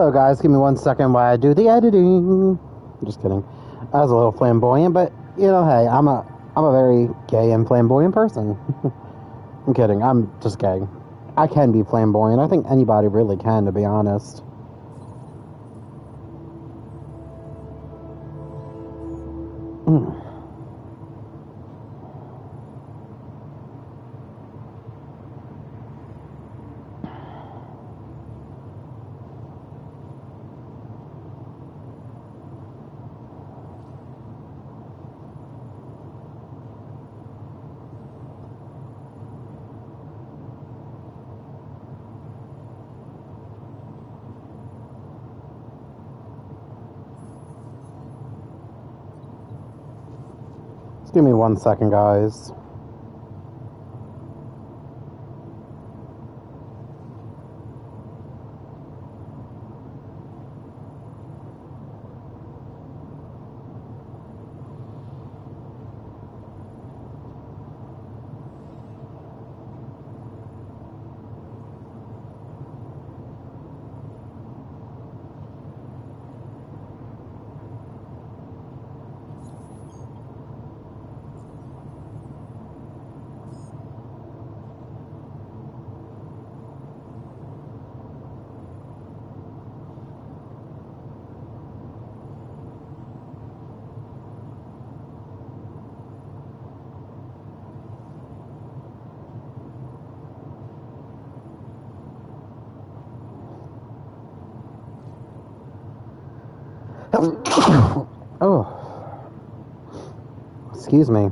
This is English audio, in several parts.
Hello guys, give me 1 second while I do the editing. Just kidding. I was a little flamboyant, but you know, hey, I'm a very gay and flamboyant person. I'm kidding. I'm just gay. I can be flamboyant. I think anybody really can, to be honest. Just give me 1 second, guys. Oh, excuse me.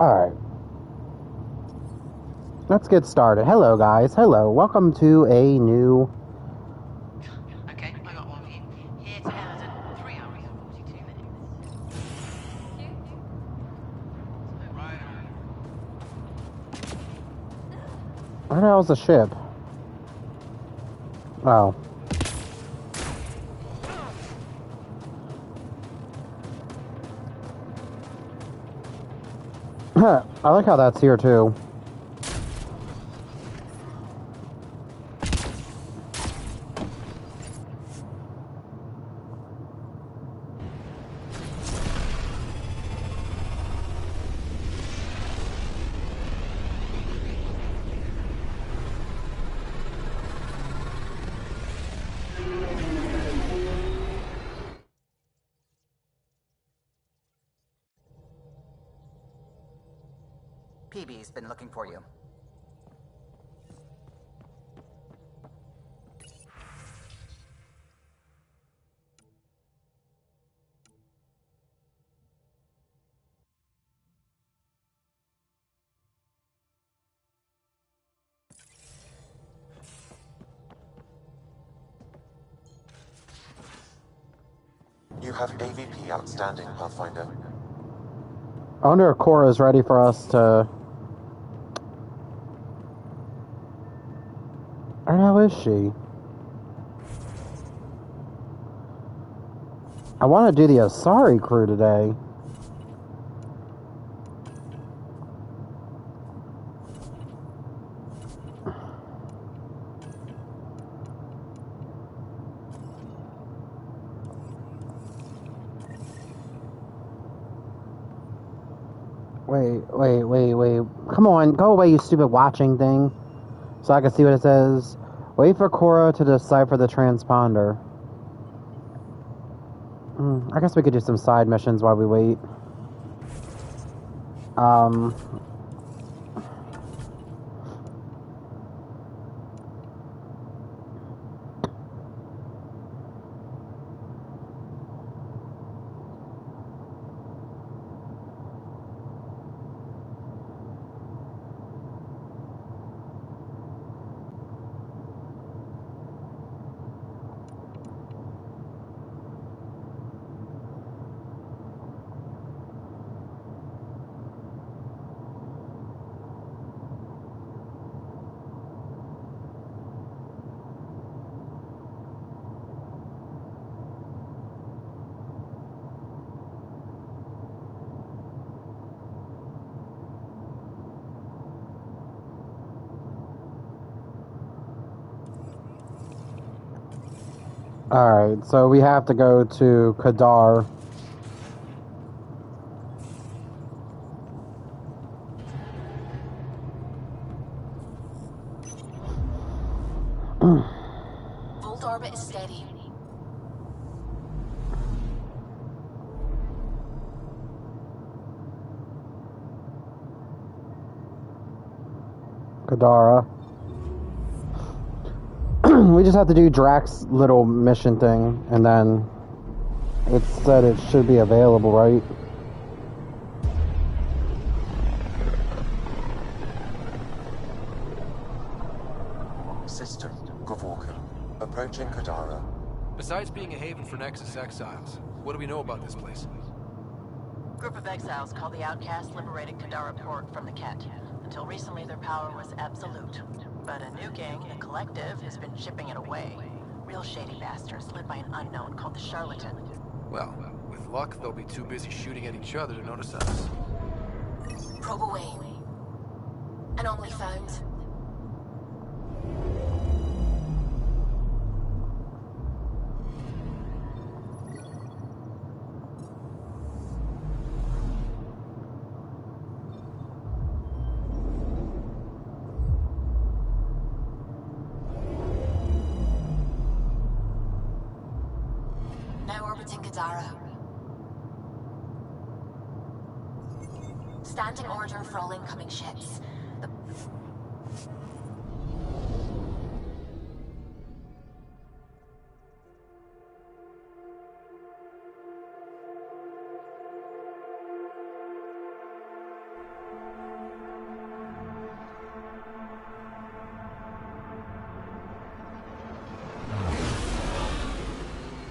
Alright. Let's get started. Hello, guys. Hello. Welcome to a new... Okay, I got one for you. Here to Everton, 3 hours and 42 minutes. Right. Where the hell's the ship? Oh. I like how that's here, too. PB's been looking for you. You have AVP outstanding, Pathfinder. I wonder if Cora's ready for us to... Where the hell is she? I want to do the Asari crew today. Wait. Come on, go away, you stupid watching thing. So I can see what it says. Wait for Cora to decipher the transponder. I guess we could do some side missions while we wait. Alright, so we have to go to Kadar. Volt orbit is steady. Kadara. We just have to do Drax's little mission thing, and then it said it should be available, right? System, Gavorka. Approaching Kadara. Besides being a haven for Nexus exiles, what do we know about this place? Group of exiles called the Outcasts liberated Kadara-Port from the Ket. Until recently, their power was absolute. But a new gang, the Collective, has been chipping it away. Real shady bastards led by an unknown called the Charlatan. Well, with luck, they'll be too busy shooting at each other to notice us. Probe away. Anomaly found. Now orbiting Kadara. Standing order for all incoming ships.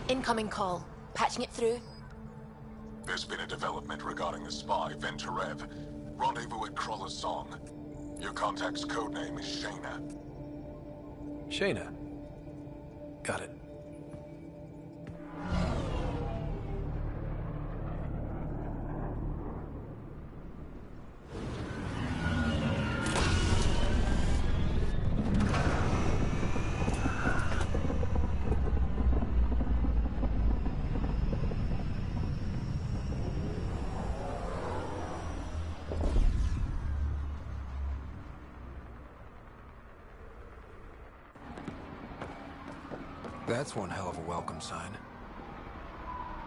Incoming call. Patching it through. There's been a development regarding the spy, Venturev. Rendezvous at Kroller's Song. Your contact's codename is Shayna. Shayna. Got it. That's one hell of a welcome sign.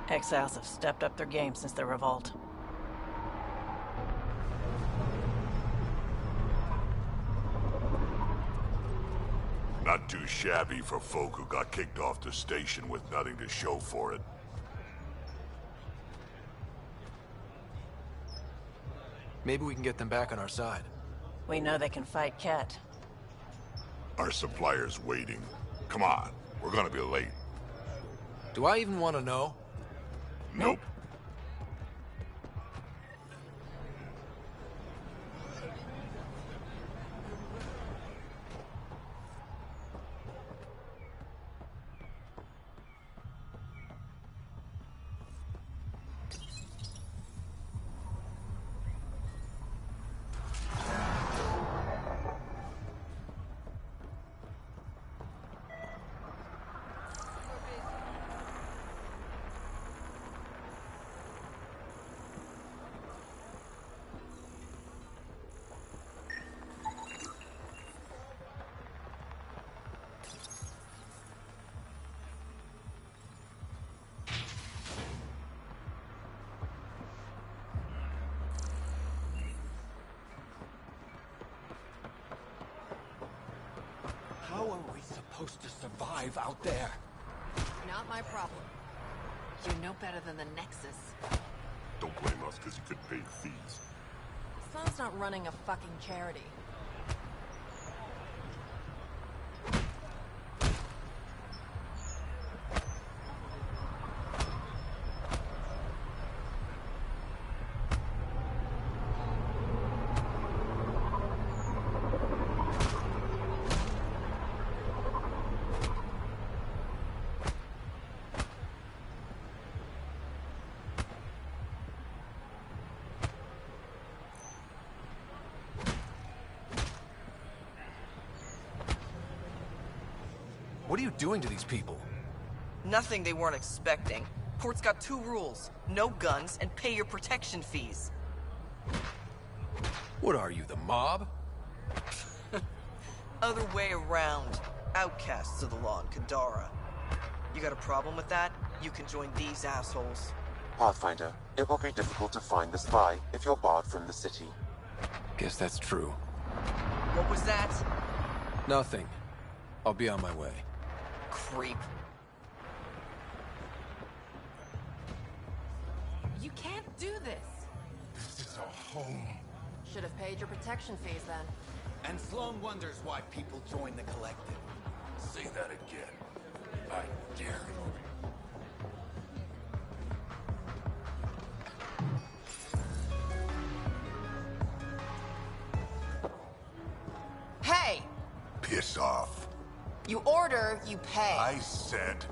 Exiles have stepped up their game since the revolt. Not too shabby for folk who got kicked off the station with nothing to show for it. Maybe we can get them back on our side. We know they can fight Ket. Our supplier's waiting. Come on, we're gonna be late. Do I even want to know? Nope. How are we supposed to survive out there? Not my problem. You're no better than the Nexus. Don't blame us because you couldn't pay your fees. Son's not running a fucking charity. What are you doing to these people? Nothing they weren't expecting. Port's got 2 rules. No guns, and pay your protection fees. What are you, the mob? Other way around. Outcasts of the law in Kadara. You got a problem with that? You can join these assholes. Pathfinder, it will be difficult to find the spy if you're barred from the city. Guess that's true. What was that? Nothing. I'll be on my way. Creep. You can't do this. This is a home. Should have paid your protection fees then. And Sloan wonders why people join the collective. Say that again. I dare you. Hey! Piss off. You order, you pay. I said...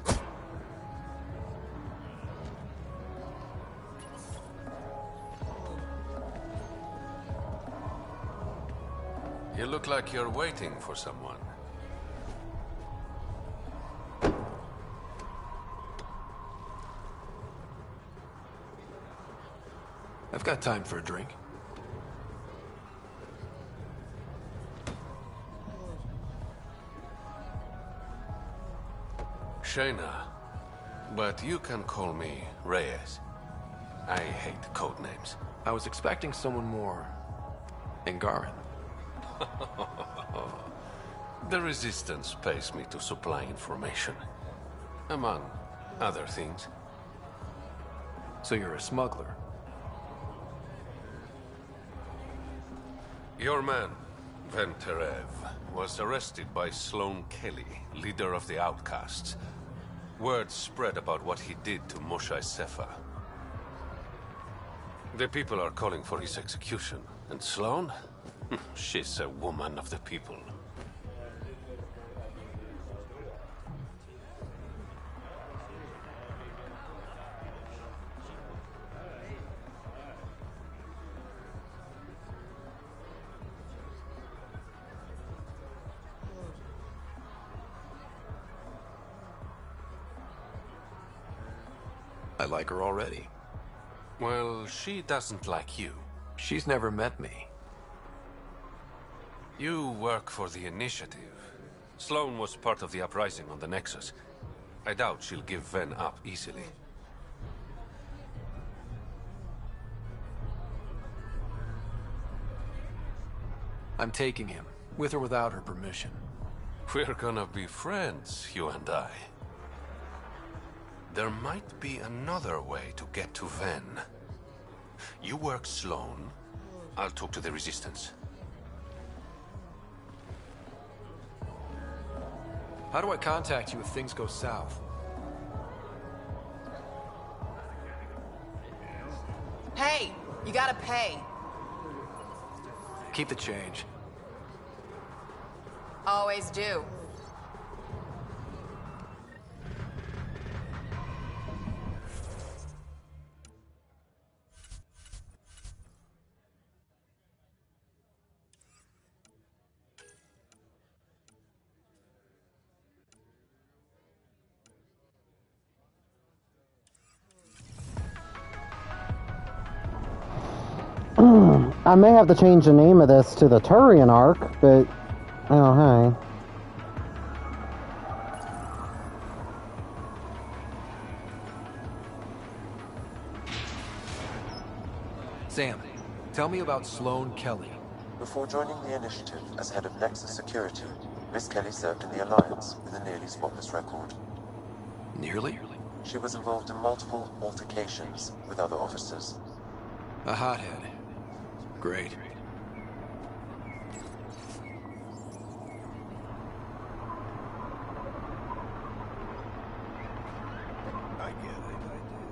You look like you're waiting for someone. I've got time for a drink. Shayna, but you can call me Reyes. I hate code names. I was expecting someone more... Angaran. The Resistance pays me to supply information. Among other things. So you're a smuggler? Your man, Venterev, was arrested by Sloan Kelly, leader of the Outcasts. Word spread about what he did to Moshe Sefa. The people are calling for his execution. And Sloan? She's a woman of the people. I like her already. Well, she doesn't like you. She's never met me. You work for the Initiative. Sloan was part of the uprising on the Nexus. I doubt she'll give Ven up easily. I'm taking him, with or without her permission. We're gonna be friends, you and I. There might be another way to get to Ven. You work Sloan, I'll talk to the Resistance. How do I contact you if things go south? Hey! You gotta pay. Keep the change. Always do. I may have to change the name of this to the Turian Arc, but... Oh, hey. Sam, tell me about Sloan Kelly. Before joining the Initiative as head of Nexus Security, Miss Kelly served in the Alliance with a nearly spotless record. Nearly? She was involved in multiple altercations with other officers. A hothead. Great. I get it, I do.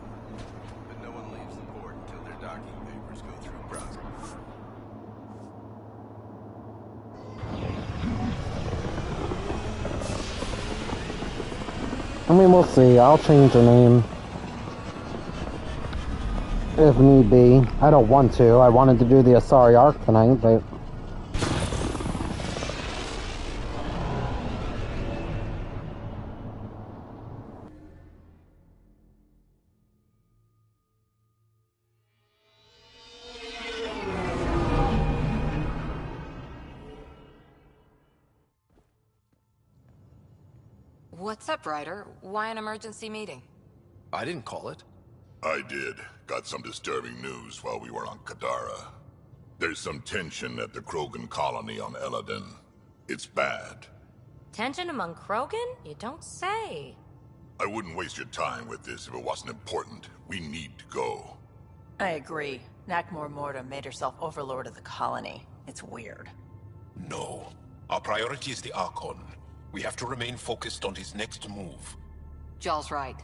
But no one leaves the port until their docking papers go through process. I mean, we'll see. I'll change the name. If need be. I don't want to. I wanted to do the Asari arc tonight, but... What's up, Ryder? Why an emergency meeting? I didn't call it. I did. Got some disturbing news while we were on Kadara. There's some tension at the Krogan colony on Eladin. It's bad. Tension among Krogan? You don't say. I wouldn't waste your time with this if it wasn't important. We need to go. I agree. Nakmor Morta made herself overlord of the colony. It's weird. No. Our priority is the Archon. We have to remain focused on his next move. Jaw's right.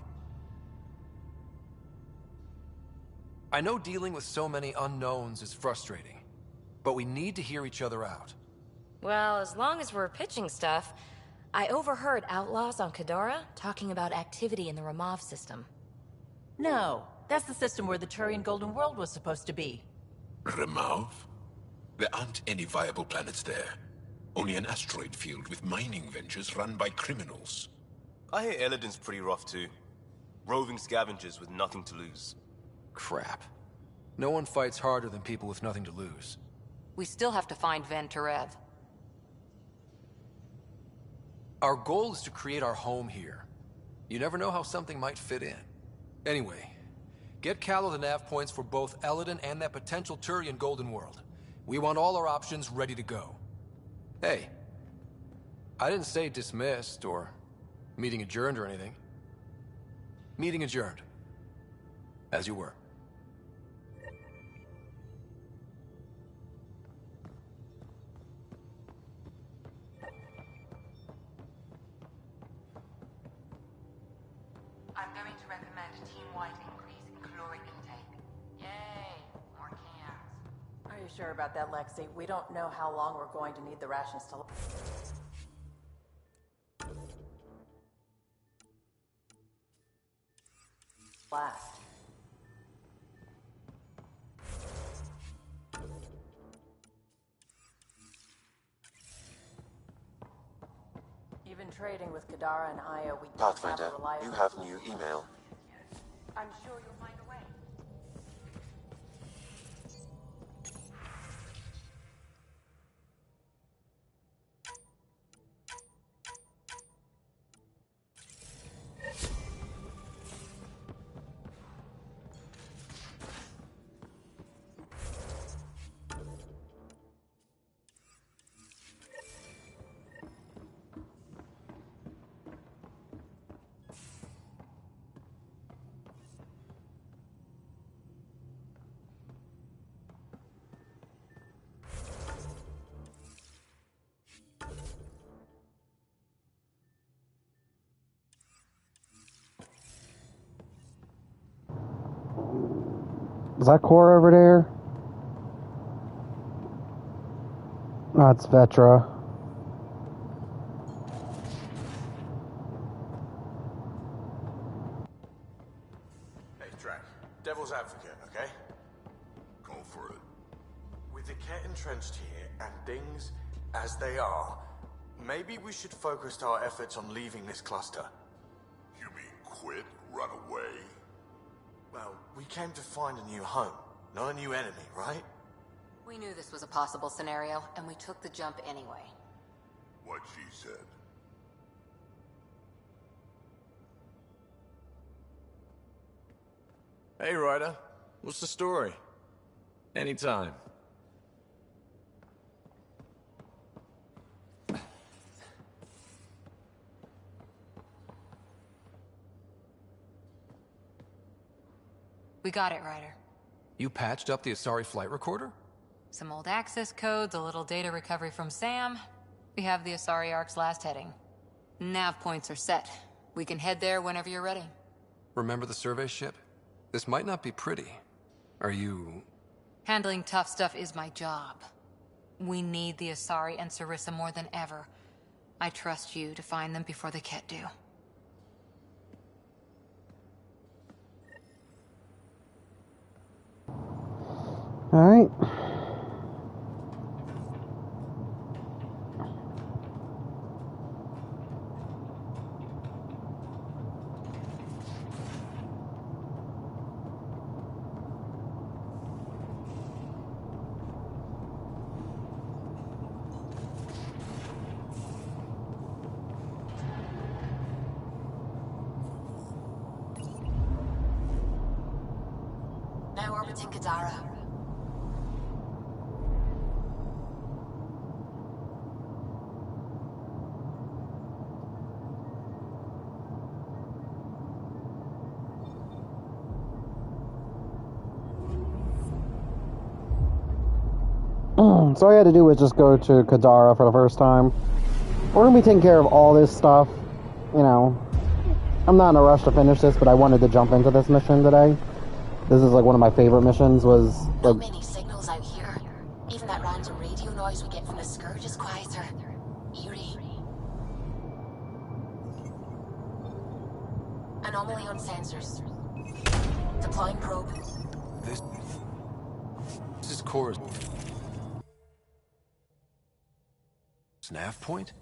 I know dealing with so many unknowns is frustrating, but we need to hear each other out. Well, as long as we're pitching stuff, I overheard outlaws on Kadara talking about activity in the Ramov system. No, that's the system where the Turian Golden World was supposed to be. Remov? There aren't any viable planets there. Only an asteroid field with mining ventures run by criminals. I hear Eladin's pretty rough too. Roving scavengers with nothing to lose. Crap. No one fights harder than people with nothing to lose. We still have to find Van Terev. Our goal is to create our home here. You never know how something might fit in. Anyway, get Callow the nav points for both Eladin and that potential Turian Golden World. We want all our options ready to go. Hey, I didn't say dismissed or meeting adjourned or anything. Meeting adjourned. As you were. I'm going to recommend a team-wide increase in caloric intake. Yay, more cans. Are you sure about that, Lexi? We don't know how long we're going to need the rations to last. Even trading with Kadara and Aya, we don't have Pathfinder, a reliable... you have new email. I'm sure you'll find a way. Is that core over there? No, it's Vetra. Hey, Drac. Devil's advocate, okay? Go for it. With the Ket entrenched here and things as they are, maybe we should focus our efforts on leaving this cluster. You mean quit? Run away? Well, we came to find a new home, not a new enemy, right? We knew this was a possible scenario, and we took the jump anyway. What she said. Hey, Ryder. What's the story? Anytime. We got it, Ryder. You patched up the Asari flight recorder? Some old access codes, a little data recovery from Sam. We have the Asari Ark's last heading. Nav points are set. We can head there whenever you're ready. Remember the survey ship? This might not be pretty. Are you... Handling tough stuff is my job. We need the Asari and Sarissa more than ever. I trust you to find them before the Ket do. Alright. orbiting Kadara. So all I had to do was just go to Kadara for the first time. We're gonna be taking care of all this stuff. You know, I'm not in a rush to finish this, but I wanted to jump into this mission today. This is like one of my favorite missions. Was like, not many signals out here. Even that random radio noise we get from the Scourge is quieter. Eerie. Anomaly on sensors. Deploying probe. This is Cora's nav point?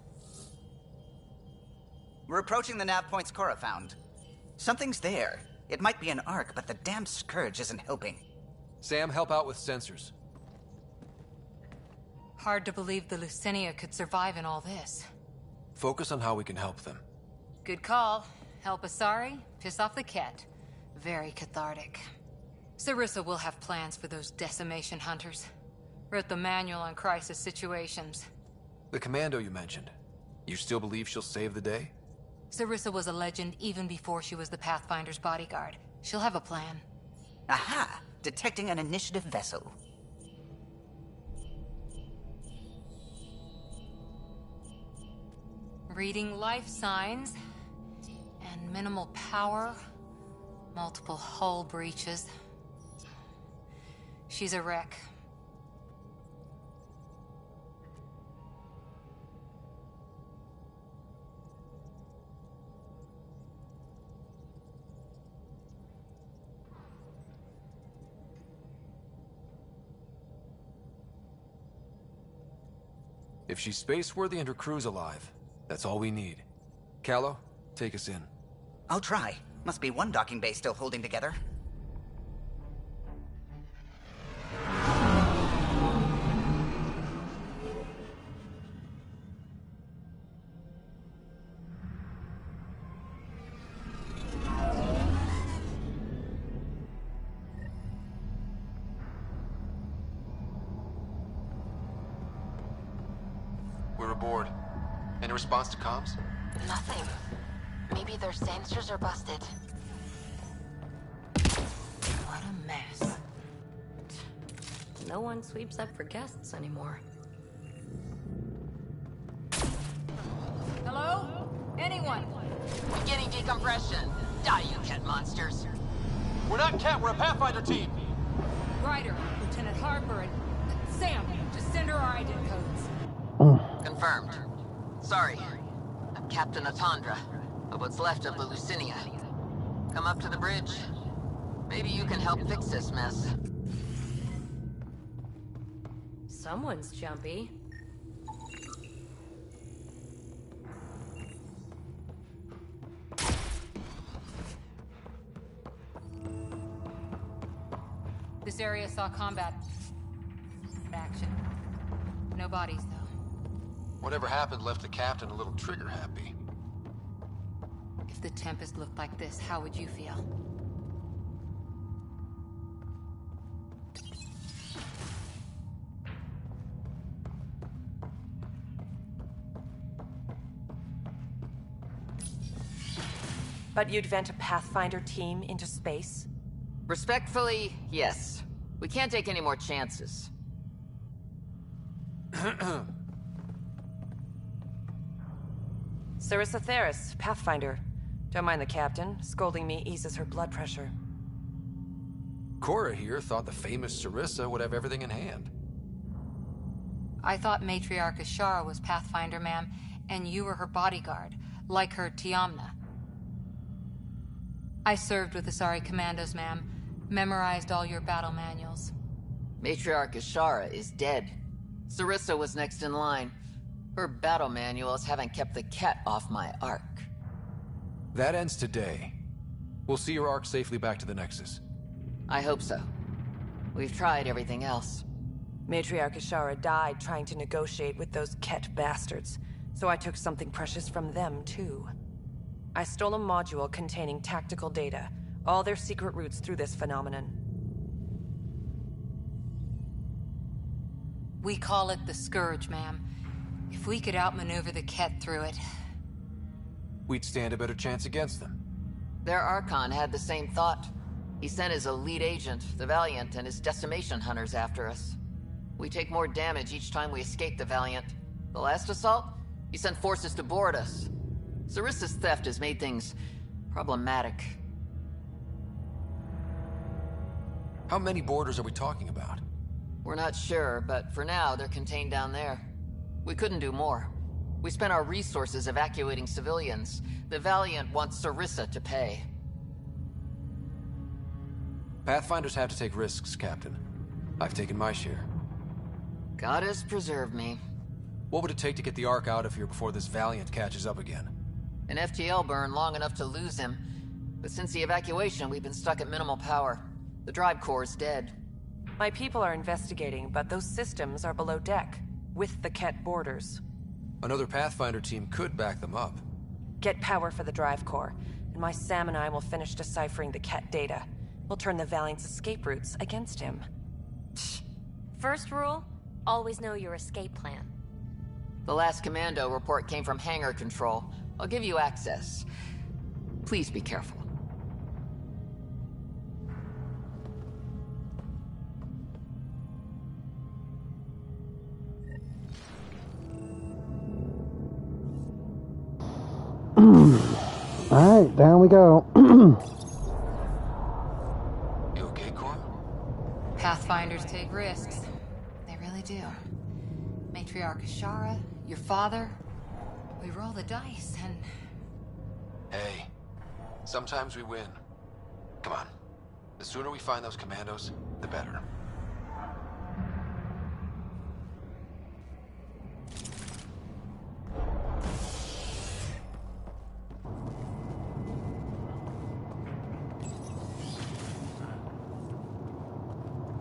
We're approaching the nav points Cora found. Something's there. It might be an arc, but the damn Scourge isn't helping. Sam, help out with sensors. Hard to believe the Lucinia could survive in all this. Focus on how we can help them. Good call. Help Asari, piss off the Ket. Very cathartic. Sarissa will have plans for those decimation hunters. Wrote the manual on crisis situations. The commando you mentioned. You still believe she'll save the day? Sarissa was a legend even before she was the Pathfinder's bodyguard. She'll have a plan. Aha! Detecting an initiative vessel. Reading life signs. And minimal power. Multiple hull breaches. She's a wreck. If she's space-worthy and her crew's alive, that's all we need. Callow, take us in. I'll try. Must be one docking bay still holding together. We're aboard. Any response to comms? Nothing. Maybe their sensors are busted. What a mess. No one sweeps up for guests anymore. Hello? Anyone? Beginning decompression. Die, you Ket monsters. We're not Ket, we're a Pathfinder team! Ryder, Lieutenant Harper, and Sam, just send her our ident codes. Confirmed. Sorry. I'm Captain Atandra, of what's left of the Lucinia. Come up to the bridge. Maybe you can help fix this mess. Someone's jumpy. This area saw combat action. No bodies, though. Whatever happened left the captain a little trigger-happy. If the Tempest looked like this, how would you feel? But you'd vent a Pathfinder team into space? Respectfully, yes. We can't take any more chances. Sarissa Theris, Pathfinder. Don't mind the captain. Scolding me eases her blood pressure. Cora here thought the famous Sarissa would have everything in hand. I thought Matriarch Ashara was Pathfinder, ma'am, and you were her bodyguard, like her Tiamna. I served with Asari commandos, ma'am. Memorized all your battle manuals. Matriarch Ashara is dead. Sarissa was next in line. Her battle manuals haven't kept the Ket off my arc. That ends today. We'll see your arc safely back to the Nexus. I hope so. We've tried everything else. Matriarch Ashara died trying to negotiate with those Ket bastards, so I took something precious from them, too. I stole a module containing tactical data, all their secret routes through this phenomenon. We call it the Scourge, ma'am. If we could outmaneuver the Ket through it... we'd stand a better chance against them. Their Archon had the same thought. He sent his elite agent, the Valiant, and his decimation hunters after us. We take more damage each time we escape the Valiant. The last assault, he sent forces to board us. Sarissa's theft has made things problematic. How many boarders are we talking about? We're not sure, but for now, they're contained down there. We couldn't do more. We spent our resources evacuating civilians. The Valiant wants Sarissa to pay. Pathfinders have to take risks, Captain. I've taken my share. God has preserved me. What would it take to get the Ark out of here before this Valiant catches up again? An FTL burn long enough to lose him. But since the evacuation, we've been stuck at minimal power. The drive core is dead. My people are investigating, but those systems are below deck, with the Ket borders. Another Pathfinder team could back them up. Get power for the drive core, and my Sam and I will finish deciphering the Ket data. We'll turn the Valiant's escape routes against him. First rule, always know your escape plan. The last commando report came from hangar control. I'll give you access. Please be careful. Alright, down we go. You okay, Cora? Pathfinders take risks. They really do. Matriarch Ashara, your father. We roll the dice and... Hey, sometimes we win. Come on. The sooner we find those commandos, the better.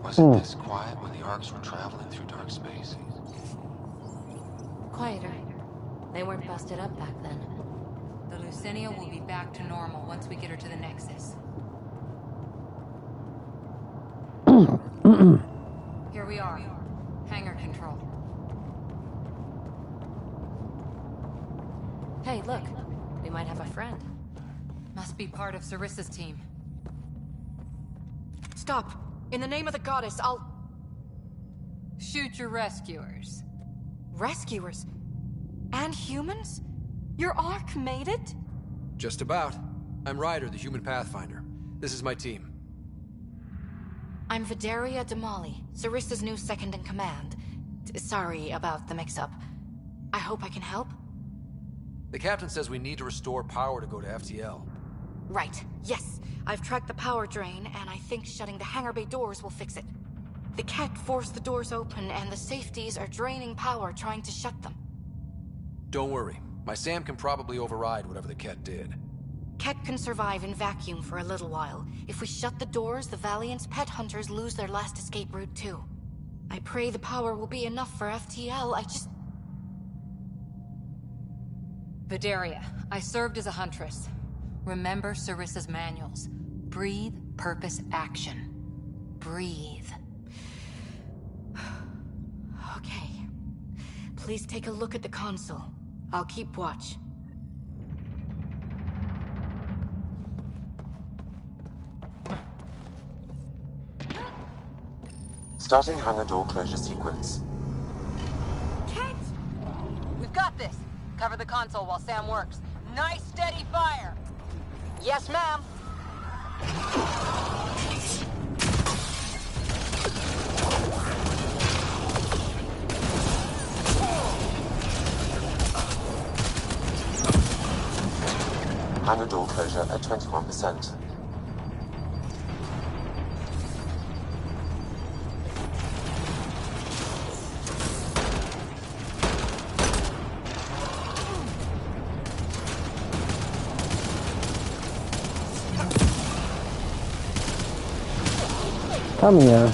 Was it this quiet when the Arks were traveling through dark space? Quieter. They weren't busted up back then. The Lucinia will be back to normal once we get her to the Nexus. Here we are. Hangar control. Hey, look. We might have a friend. Must be part of Sarissa's team. Stop! In the name of the goddess, I'll... Shoot your rescuers. Rescuers? And humans? Your Ark made it? Just about. I'm Ryder, the human Pathfinder. This is my team. I'm Vidaria Damali, Sarissa's new second-in-command. Sorry about the mix-up. I hope I can help? The captain says we need to restore power to go to FTL. Right, yes. I've tracked the power drain, and I think shutting the hangar bay doors will fix it. The Ket forced the doors open, and the safeties are draining power trying to shut them. Don't worry. My Sam can probably override whatever the Ket did. Ket can survive in vacuum for a little while. If we shut the doors, the Valiant's pet hunters lose their last escape route too. I pray the power will be enough for FTL, I just... Vidaria, I served as a huntress. Remember Sarissa's manuals. Breathe, purpose, action. Breathe. Okay. Please take a look at the console. I'll keep watch. Starting hangar door closure sequence. Kate! We've got this. Cover the console while Sam works. Nice steady fire! Yes, ma'am. Hangar door closure at 21%. Come here.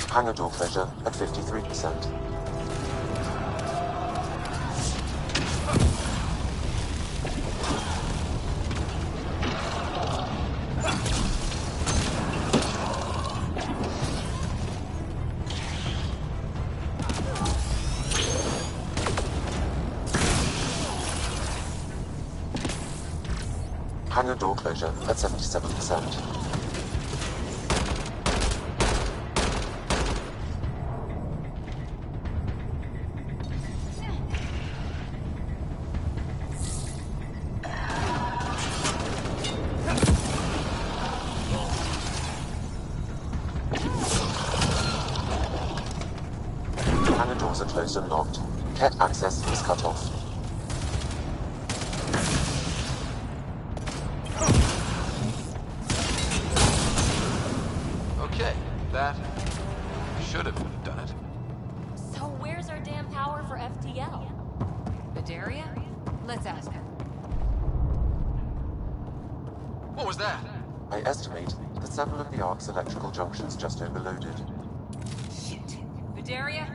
Hangar door closure at 53%. Hangar door closure at 77%. Hangar doors are closed and locked. Ket access is cut off. Okay, that should have done it. So where's our damn power for FTL? Bedaria? Let's ask her. What was that? I estimate that several of the Ark's electrical junctions just overloaded. Shit. Bedaria?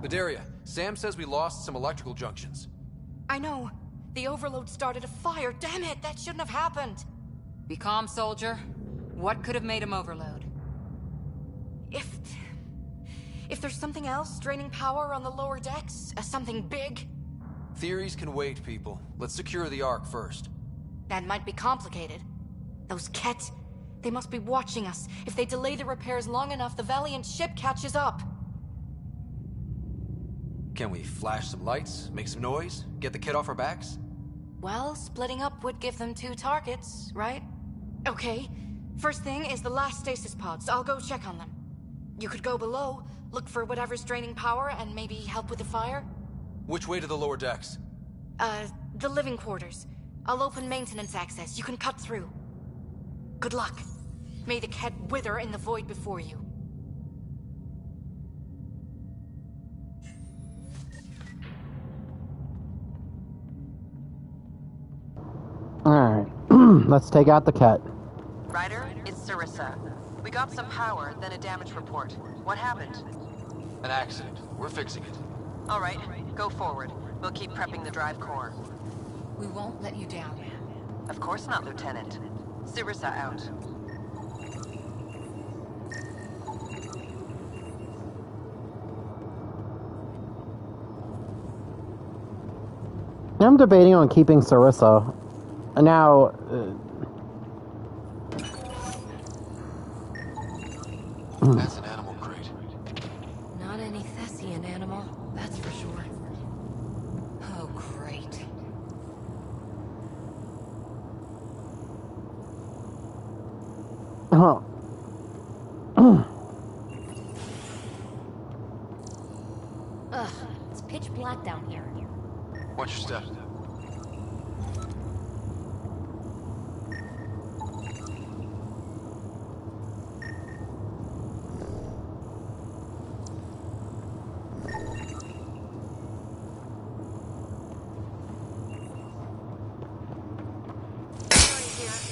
Bedaria, Sam says we lost some electrical junctions. I know. The overload started a fire. Damn it, that shouldn't have happened. Be calm, soldier. What could have made him overload? If there's something else draining power on the lower decks, something big, Theories can wait, people. Let's secure the Ark first. that might be complicated. Those Ket, they must be watching us. If they delay the repairs long enough, the Valiant ship catches up. Can we flash some lights, make some noise, get the kid off our backs? Well, splitting up would give them 2 targets, right? Okay, first thing is the last stasis pods. I'll go check on them. You could go below, look for whatever's draining power, and maybe help with the fire? Which way to the lower decks? The living quarters. I'll open maintenance access. You can cut through. Good luck. May the Ket wither in the void before you. Alright, let's take out the Ket. Ryder, it's Sarissa. We got some power, then a damage report. What happened? An accident. We're fixing it. All right, go forward. We'll keep prepping the drive core. We won't let you down, man. Of course not, Lieutenant. Sarissa out. I'm debating on keeping Sarissa. And now, That's an animal crate. Not any Thessian animal, that's for sure. Oh, great. huh. Ugh, it's pitch black down here. Watch your step.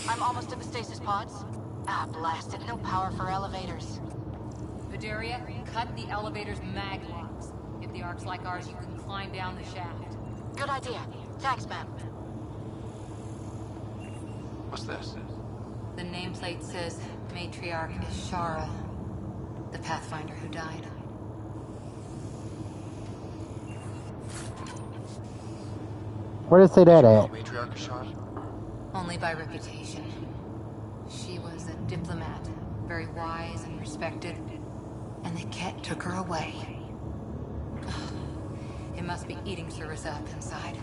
I'm almost to the stasis pods. Ah, blasted. No power for elevators. Bedaria, cut the elevator's mag locks. If the Ark's like ours, you can climb down the shaft. Good idea. Thanks, ma'am. What's this? The nameplate says Matriarch Ashara, the Pathfinder who died. Where did it say that at? Matriarch Ashara? Only by reputation. She was a diplomat, very wise and respected, and the Ket took her away. It must be eating Sarissa up inside.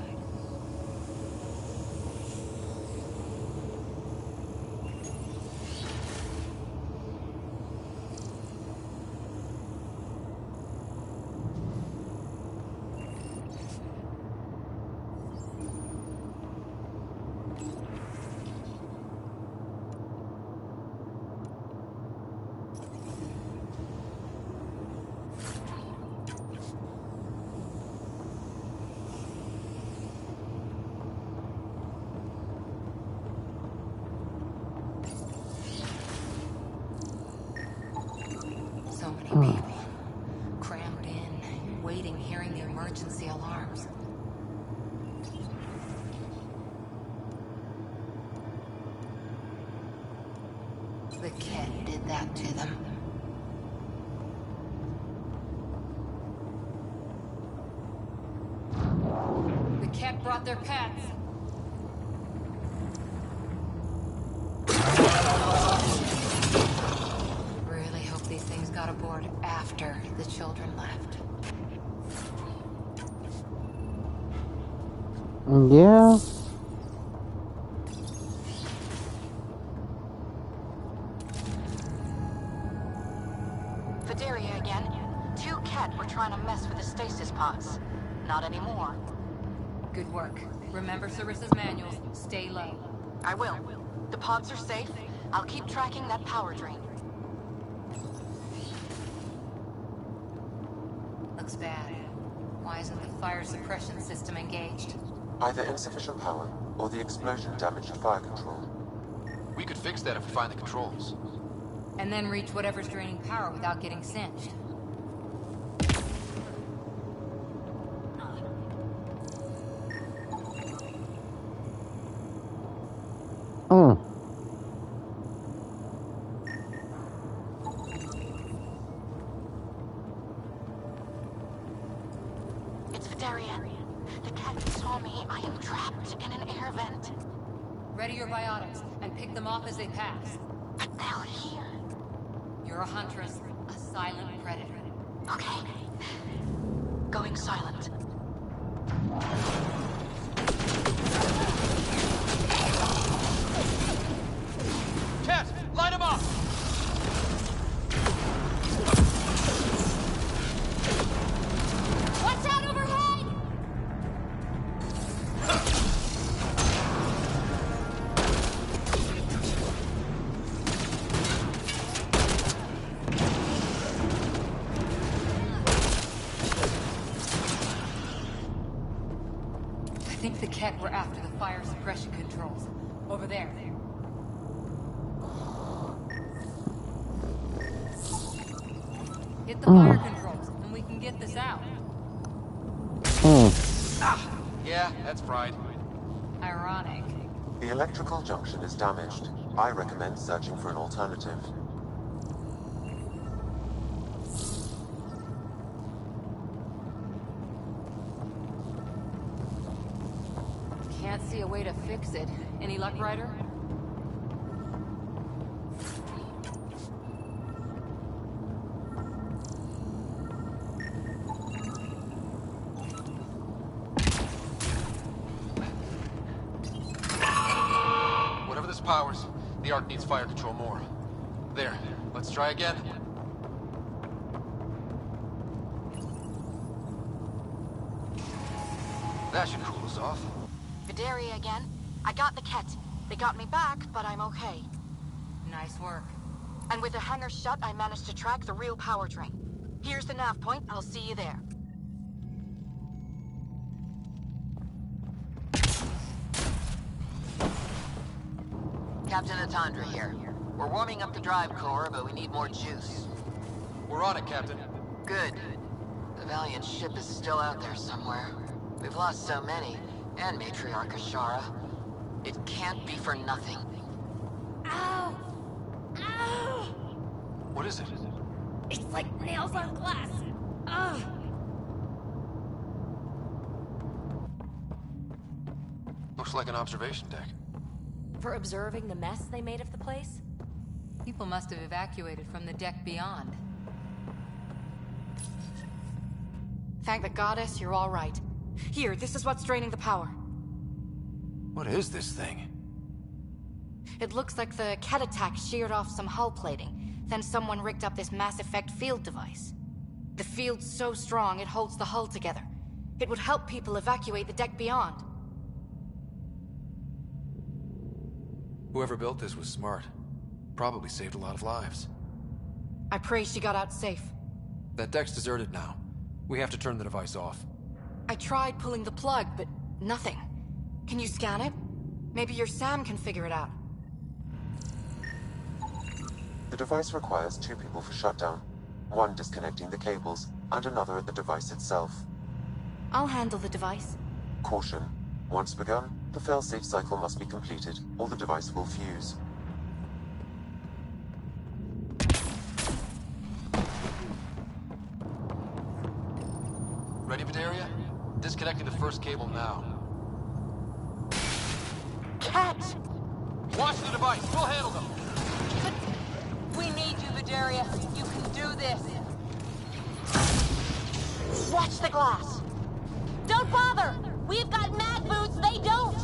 So many people, crammed in, waiting, hearing the emergency alarms. The Ket did that to them. got their pets. Really hope these things got aboard after the children left. Yeah. Vidaria again. 2 Ket were trying to mess with the stasis pods. Not anymore. Good work. Remember Sarissa's manuals. Stay low. I will. The pods are safe. I'll keep tracking that power drain. Looks bad. Why isn't the fire suppression system engaged? Either insufficient power, or the explosion damaged the fire control. We could fix that if we find the controls. And then reach whatever's draining power without getting singed. It's Vidaria. The Ket saw me. I am trapped in an air vent. Ready your biotics, and pick them off as they pass. But they'll hear. You're a huntress, a silent predator. Okay. Going silent. Ket, light him up! Watch out overhead! I think the Ket were after the fire suppression controls. Over there. Hit the fire controls, and we can get this out. Yeah, that's fried. Ironic. The electrical junction is damaged. I recommend searching for an alternative. Can't see a way to fix it. Any luck, Ryder? Whatever this powers, the Ark needs fire control more. There, let's try again. That should cool us off. Vidaria again. I got the Ket. They got me back, but I'm okay. Nice work. And with the hangar shut, I managed to track the real power drain. Here's the nav point. I'll see you there. Captain Atandra here. We're warming up the drive core, but we need more juice. We're on it, Captain. Good. The Valiant ship is still out there somewhere. We've lost so many, and Matriarch Ashara. It can't be for nothing. Ow! Ow! What is it? It's like nails on glass. Ugh! Looks like an observation deck. For observing the mess they made of the place? People must have evacuated from the deck beyond. Thank the goddess, you're all right. Here, this is what's draining the power. What is this thing? It looks like the Ket attack sheared off some hull plating. Then someone rigged up this Mass Effect field device. The field's so strong, it holds the hull together. It would help people evacuate the deck beyond. Whoever built this was smart. Probably saved a lot of lives. I pray she got out safe. That deck's deserted now. We have to turn the device off. I tried pulling the plug, but nothing. Can you scan it? Maybe your Sam can figure it out. The device requires 2 people for shutdown. One disconnecting the cables, and another at the device itself. I'll handle the device. Caution. Once begun, the failsafe cycle must be completed, or the device will fuse. Ready, Vidaria? Disconnecting the first cable now. right. We'll handle them. We need you, Vidaria. You can do this. Watch the glass. Don't bother! We've got mag boots, they don't!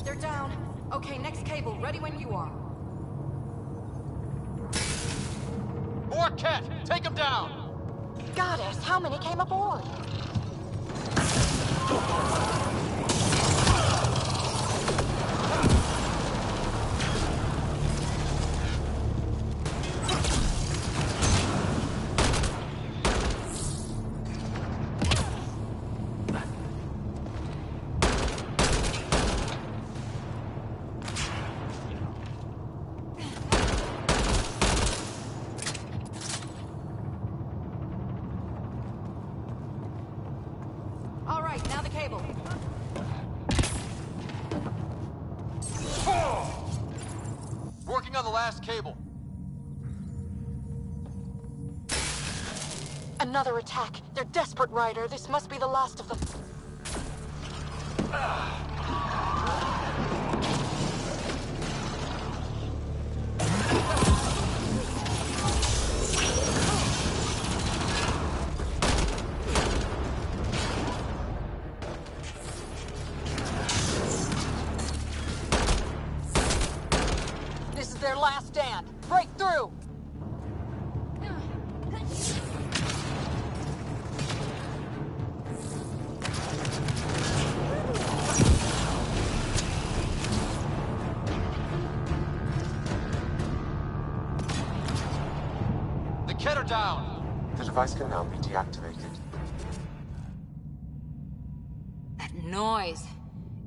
They're down. Okay, next cable, ready when you are. More Ket! Take him down! Goddess, how many came aboard? All right, now the cable. Working on the last cable. Another attack. They're desperate, Ryder. This must be the last of them. This is their last stand. Break through! The Ket are down! The device can now be deactivated. That noise.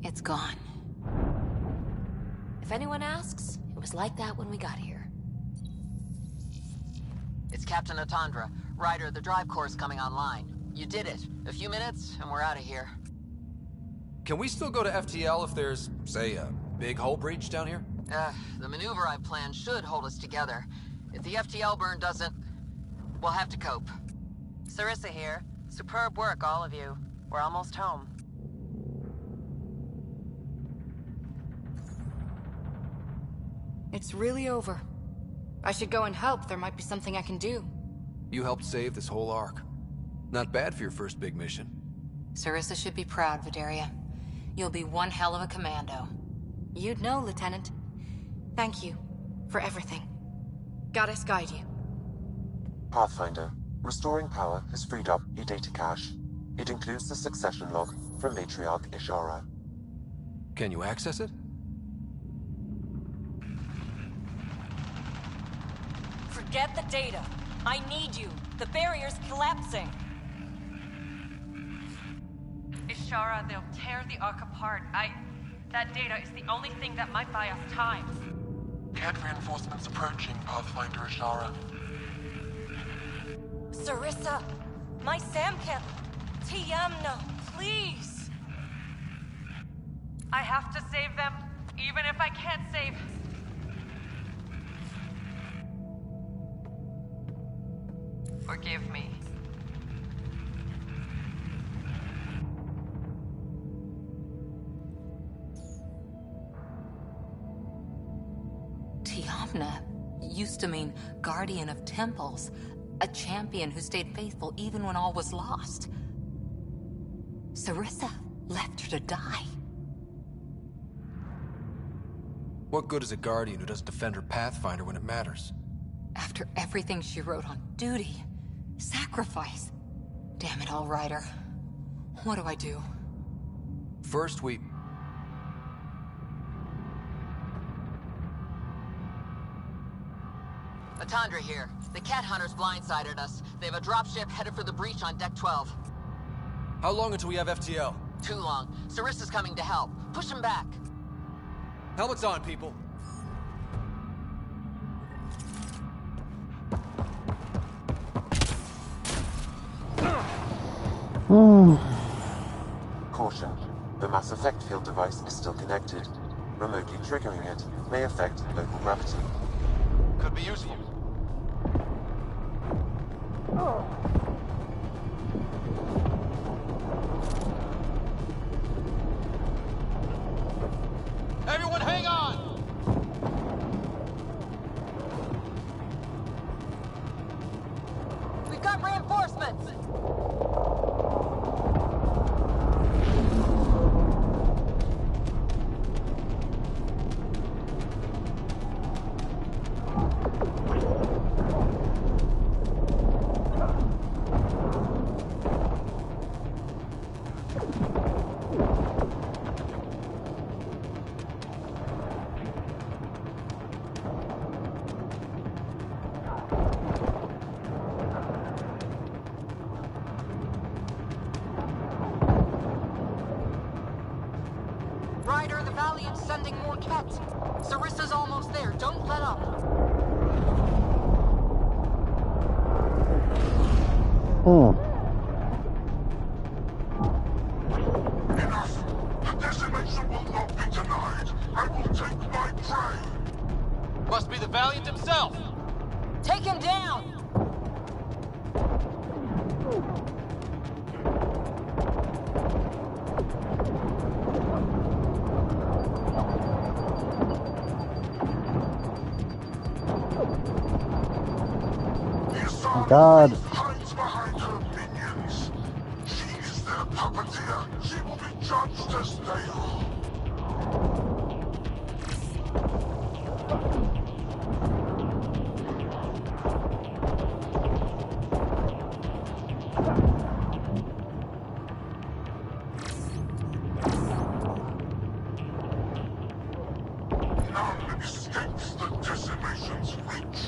It's gone. If anyone asks, it was like that when we got here. It's Captain Atandra. Ryder, the drive core's coming online. You did it. A few minutes, and we're out of here. Can we still go to FTL if there's, say, a big hull breach down here? The maneuver I've planned should hold us together. If the FTL burn doesn't, we'll have to cope. Sarissa here. Superb work, all of you. We're almost home. It's really over. I should go and help. There might be something I can do. You helped save this whole arc. Not bad for your first big mission. Sarissa should be proud, Vidaria. You'll be one hell of a commando. You'd know, Lieutenant. Thank you for everything. Goddess guide you. Pathfinder, restoring power has freed up a data cache. It includes the succession log from Matriarch Ishara. Can you access it? Forget the data. I need you. The barrier's collapsing. Ishara, they'll tear the Ark apart. That data is the only thing that might buy us time. Cat reinforcements approaching, Pathfinder Ishara. Sarissa, my Samcat, Tiamna, please. I have to save them, even if I can't save. Forgive me. Tiamna used to mean guardian of temples, a champion who stayed faithful even when all was lost. Sarissa left her to die. What good is a guardian who doesn't defend her Pathfinder when it matters? After everything she wrote on duty, sacrifice. Damn it all, Ryder. What do I do? First, we... Atandra here. The cat hunters blindsided us. They have a dropship headed for the breach on Deck 12. How long until we have FTL? Too long. Sarissa's coming to help. Push him back. Helmets on, people. Caution. The mass effect field device is still connected. Remotely triggering it may affect local gravity. Could be useful. Everyone hang on! We've got reinforcements! Ryder, the Valiant's sending more Kett. Sarissa's almost there. Don't let up. Enough! The decimation will not be denied. I will take my prey. Must be the Valiant himself! Take him down! Oh God. Hides behind her minions. She is their puppeteer. She will be judged as they are. None escapes the decimation's reach.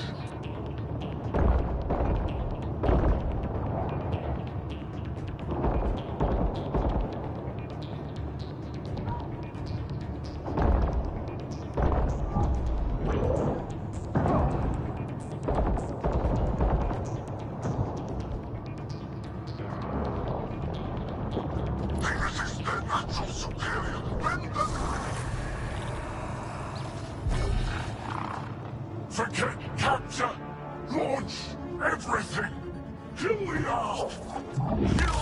They resist their natural superior. Bend them. Forget capture. Launch everything. Kill the owl. Kill.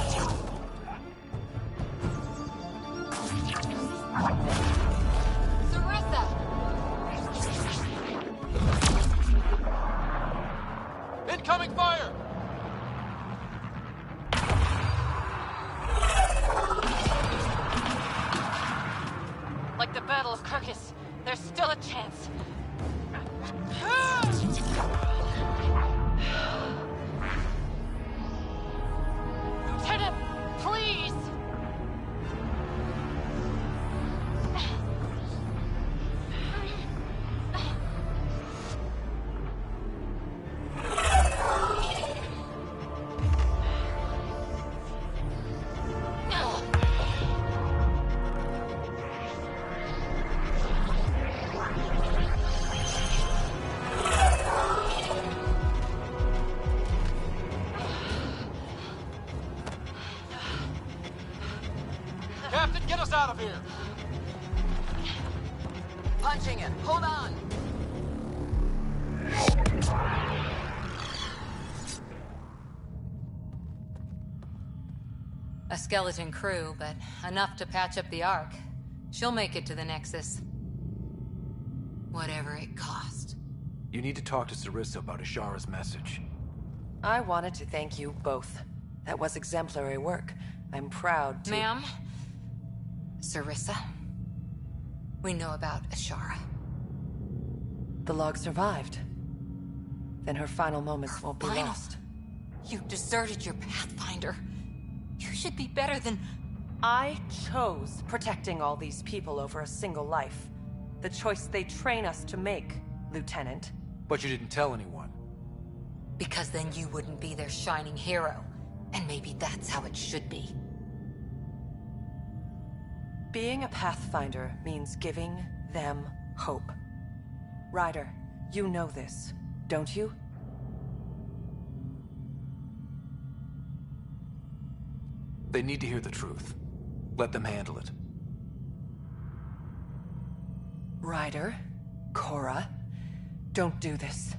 Sarissa! Incoming fire! Like the Battle of Kirkus, there's still a chance. Lieutenant, please! Captain, get us out of here! Punching it. Hold on. A skeleton crew, but enough to patch up the Ark. She'll make it to the Nexus. Whatever it cost. You need to talk to Sarissa about Ashara's message. I wanted to thank you both. That was exemplary work. I'm proud to... Ma'am? Sarissa? We know about Ashara. The log survived. Then her final moments won't be Final? lost. You deserted your Pathfinder. You should be better than... I chose protecting all these people over a single life. The choice they train us to make, Lieutenant. But you didn't tell anyone. Because then you wouldn't be their shining hero. And maybe that's how it should be. Being a Pathfinder means giving them hope. Ryder, you know this, don't you? They need to hear the truth. Let them handle it. Ryder, Cora, don't do this.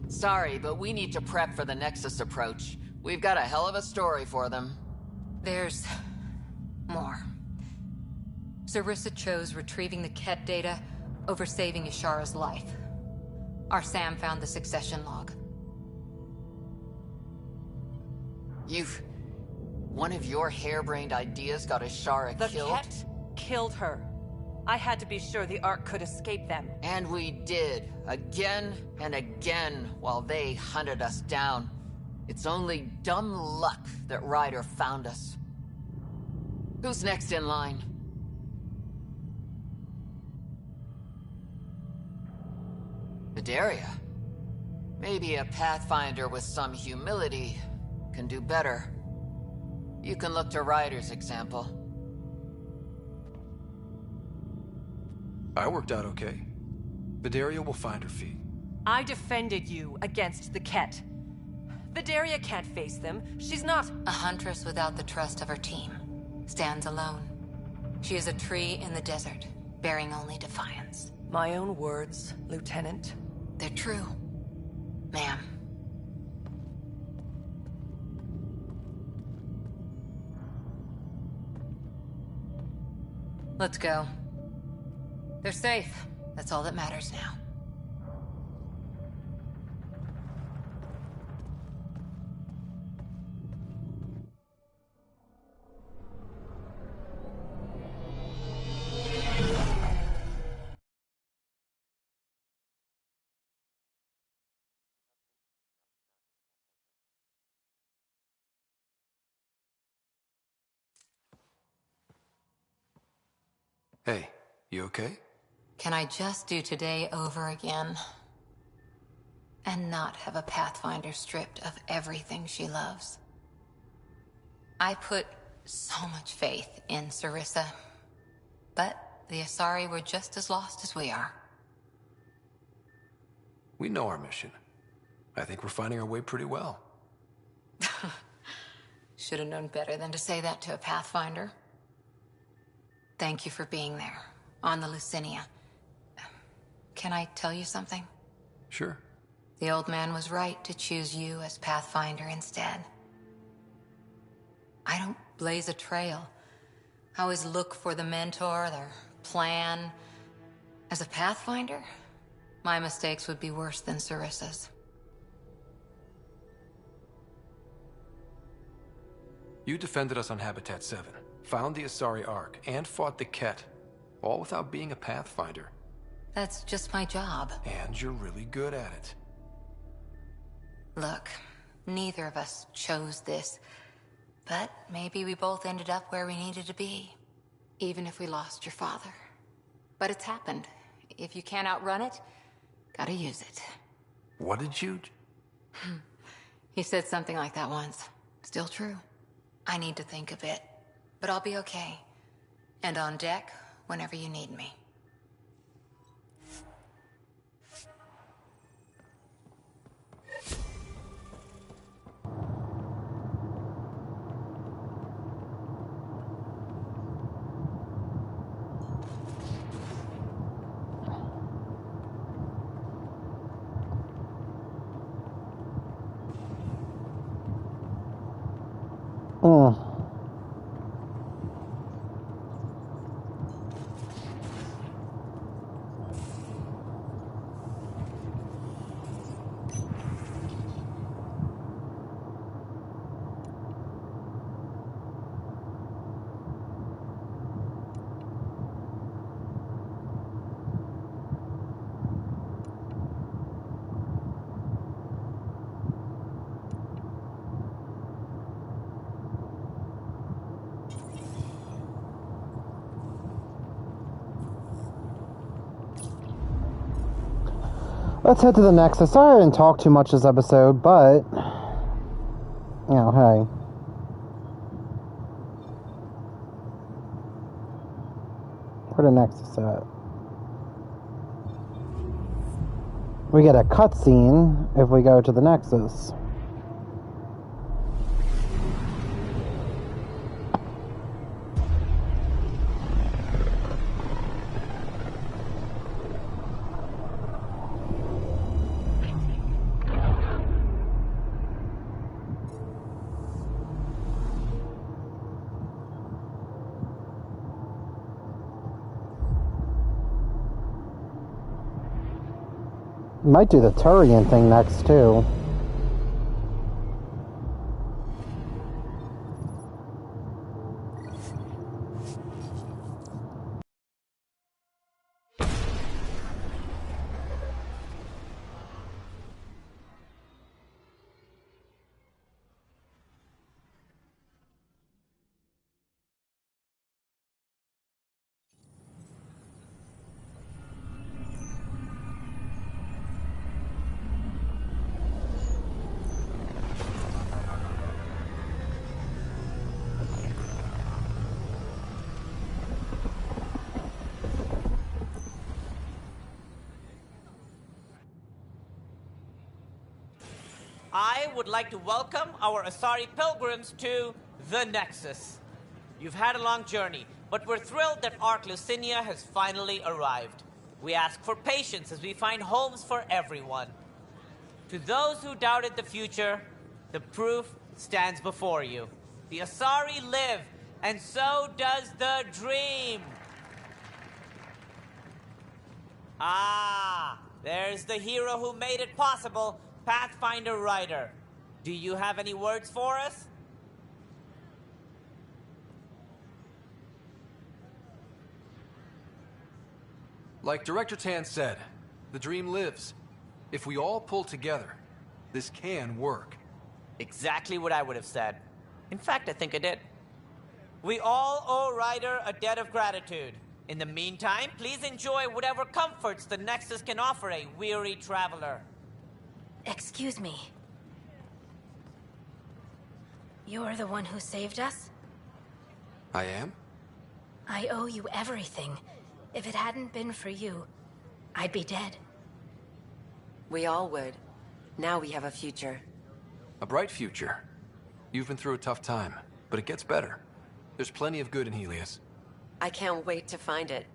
Sorry, but we need to prep for the Nexus approach. We've got a hell of a story for them. There's more. Sarissa chose retrieving the Ket data over saving Ishara's life. Our Sam found the succession log. One of your harebrained ideas got Ishara killed? The Ket killed her. I had to be sure the Ark could escape them. And we did. Again and again, while they hunted us down. It's only dumb luck that Ryder found us. Who's next in line? Vidaria. Maybe a Pathfinder with some humility can do better. You can look to Ryder's example. I worked out okay. Vidaria will find her feet. I defended you against the Ket. Vidaria can't face them. She's not... A huntress without the trust of her team. Stands alone. She is a tree in the desert, bearing only defiance. My own words, Lieutenant. They're true, ma'am. Let's go. They're safe. That's all that matters now. Hey, you okay? Can I just do today over again? And not have a Pathfinder stripped of everything she loves? I put so much faith in Sarissa, but the Asari were just as lost as we are. We know our mission. I think we're finding our way pretty well. Should have known better than to say that to a Pathfinder. Thank you for being there, on the Lucinia. Can I tell you something? Sure. The old man was right to choose you as Pathfinder instead. I don't blaze a trail. I always look for the mentor, their plan. As a Pathfinder, my mistakes would be worse than Sarissa's. You defended us on Habitat 7, found the Asari Ark, and fought the Ket, all without being a Pathfinder. That's just my job. And you're really good at it. Look, neither of us chose this, but maybe we both ended up where we needed to be, even if we lost your father. But it's happened. If you can't outrun it, gotta use it. What did you... He said something like that once. Still true. I need to think a bit, but I'll be okay. And on deck whenever you need me. Let's head to the Nexus. Sorry I didn't talk too much this episode, but... You know, hey. Where the Nexus at? We get a cutscene if we go to the Nexus. Might do the Turian thing next, too. I would like to welcome our Asari pilgrims to the Nexus. You've had a long journey, but we're thrilled that Ark Lucinia has finally arrived. We ask for patience as we find homes for everyone. To those who doubted the future, the proof stands before you. The Asari live, and so does the dream. Ah, there's the hero who made it possible, Pathfinder Ryder. Do you have any words for us? Like Director Tan said, the dream lives. If we all pull together, this can work. Exactly what I would have said. In fact, I think I did. We all owe Ryder a debt of gratitude. In the meantime, please enjoy whatever comforts the Nexus can offer a weary traveler. Excuse me. You're the one who saved us? I am? I owe you everything. If it hadn't been for you, I'd be dead. We all would. Now we have a future. A bright future. You've been through a tough time, but it gets better. There's plenty of good in Helios. I can't wait to find it.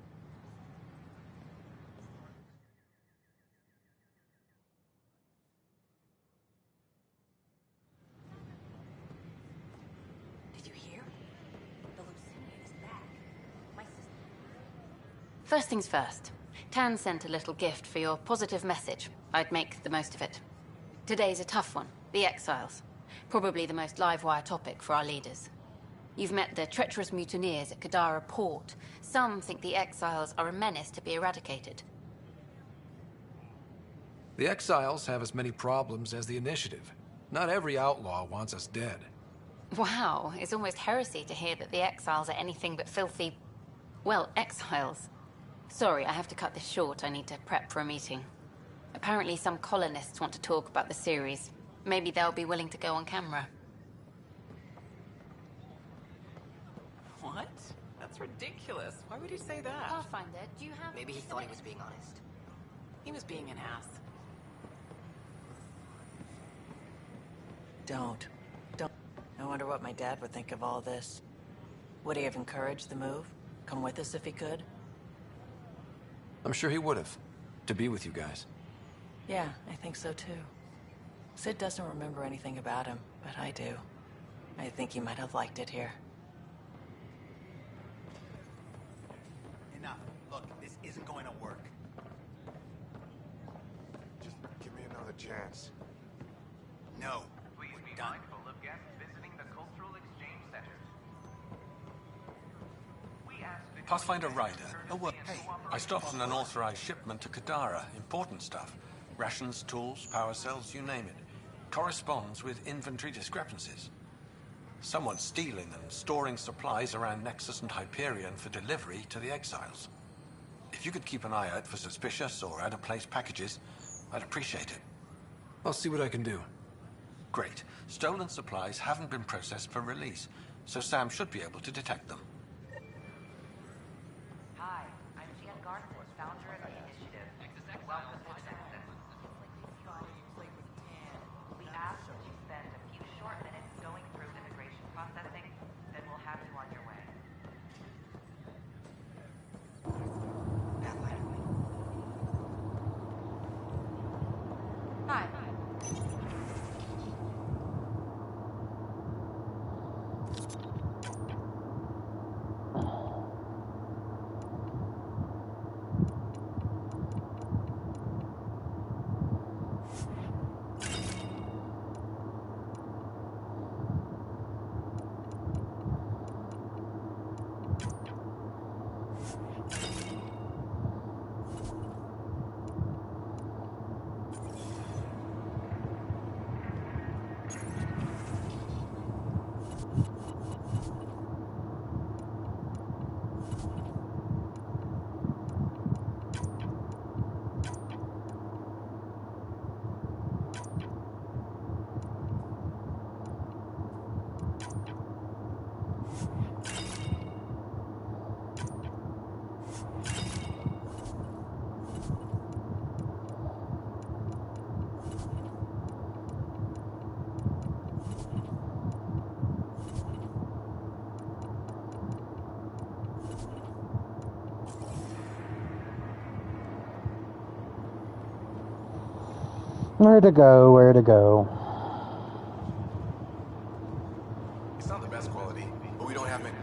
Did you hear? The Lucinia is back. My sister... First things first. Tan sent a little gift for your positive message. I'd make the most of it. Today's a tough one. The Exiles. Probably the most live-wire topic for our leaders. You've met the treacherous mutineers at Kadara-Port. Some think the Exiles are a menace to be eradicated. The Exiles have as many problems as the Initiative. Not every outlaw wants us dead. Wow, it's almost heresy to hear that the Exiles are anything but filthy... well, exiles. Sorry, I have to cut this short. I need to prep for a meeting. Apparently some colonists want to talk about the series. Maybe they'll be willing to go on camera. What? That's ridiculous. Why would he say that? Pathfinder, do you have... Maybe he thought he was being honest. He was being an ass. Don't. I wonder what my dad would think of all this. Would he have encouraged the move? Come with us if he could? I'm sure he would have. To be with you guys. Yeah, I think so too. Sid doesn't remember anything about him, but I do. I think he might have liked it here. Enough. Look, this isn't going to work. Just give me another chance. No. Please be mindful of guests visiting the Cultural Exchange Center. We ask that Pathfinder Ryder. Oh, well, hey, I stopped an unauthorized shipment to Kadara. Important stuff. Rations, tools, power cells, you name it. Corresponds with inventory discrepancies. Someone's stealing and storing supplies around Nexus and Hyperion for delivery to the Exiles. If you could keep an eye out for suspicious or out-of-place packages, I'd appreciate it. I'll see what I can do. Great. Stolen supplies haven't been processed for release, so Sam should be able to detect them. Hi, I'm Jan Garnett, founder of the initiative. Welcome to the Nexus. We ask that you spend a few short minutes going through immigration processing, then we'll have you on your way. Hi. Where to go, where to go. It's not the best quality, but we don't have many.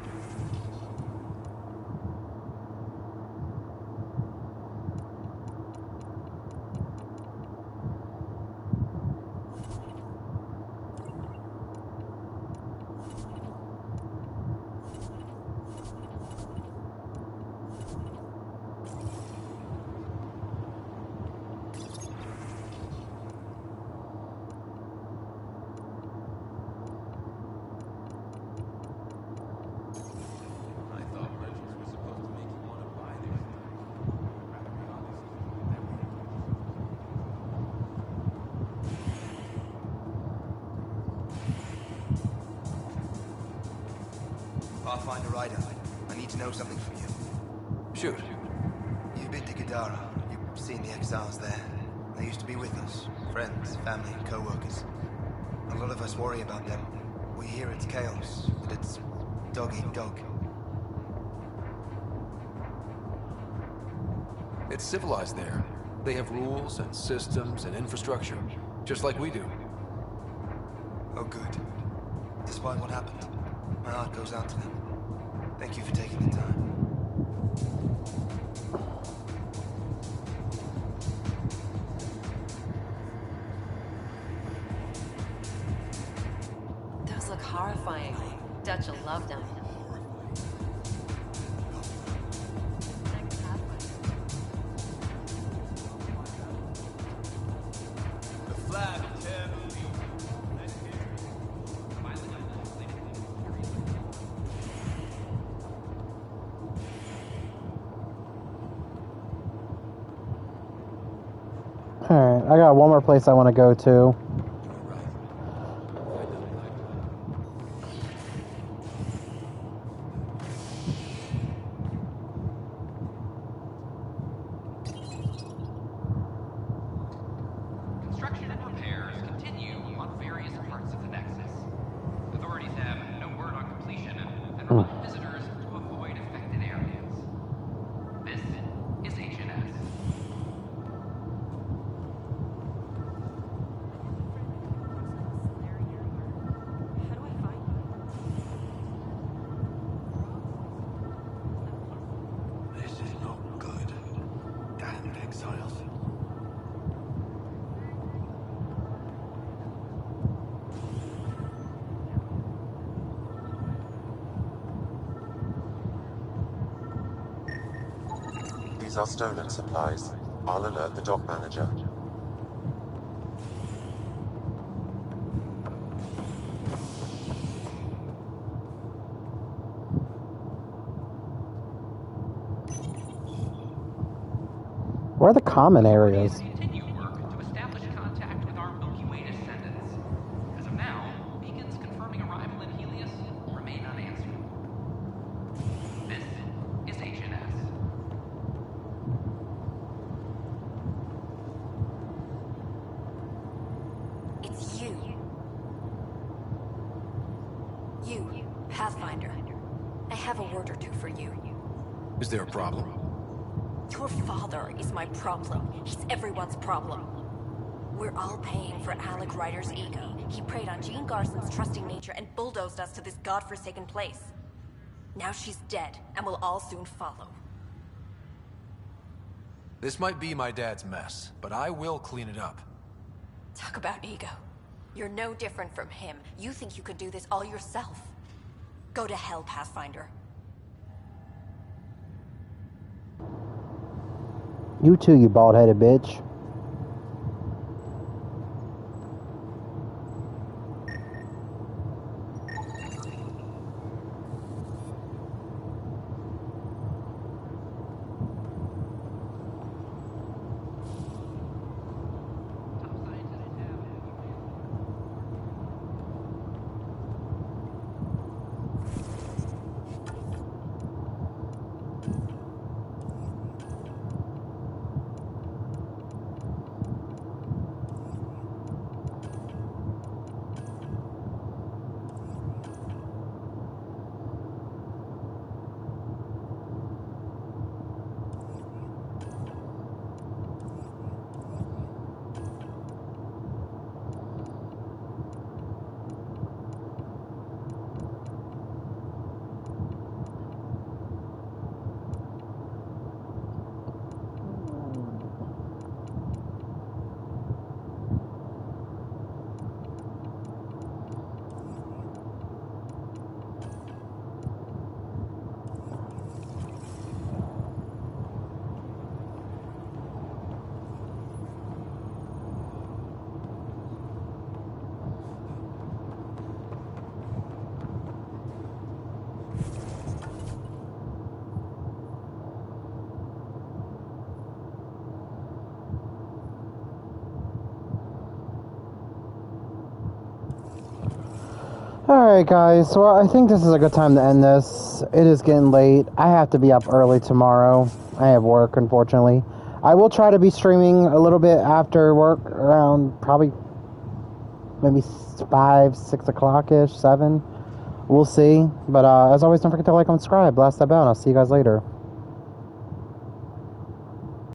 Pathfinder Ryder, I need to know something from you. Shoot. You've been to Kadara. You've seen the exiles there. They used to be with us. Friends, family, co-workers. A lot of us worry about them. We hear it's chaos, that it's dog-eat-dog. It's civilized there. They have rules and systems and infrastructure, just like we do. Oh, good. Despite what happened, my heart goes out to them. Thank you for taking the time. Those look horrifying. Dutch will love them. The flag of Taboo. Alright, I got one more place I want to go to. Construction and repairs continue on various parts of the Nexus. Authorities have no word on completion and remind visitors to avoid affected areas. This is HNS. This is no good. Damned exiles. These are stolen supplies. I'll alert the dock manager. Where are the common areas? Continue work to Pathfinder, I have a word or two for you. Is there a problem? Your father is my problem. He's everyone's problem. We're all paying for Alec Ryder's ego. He preyed on Jean Garson's trusting nature and bulldozed us to this godforsaken place. Now she's dead, and we'll all soon follow. This might be my dad's mess, but I will clean it up. Talk about ego. You're no different from him. You think you could do this all yourself. Go to hell, Pathfinder. You too, you bald-headed bitch. Alright guys, well I think this is a good time to end this. It is getting late. I have to be up early tomorrow. I have work, unfortunately. I will try to be streaming a little bit after work, around probably maybe 5, 6 o'clock-ish, 7. We'll see. But as always, don't forget to like and subscribe. Blast that bell, and I'll see you guys later.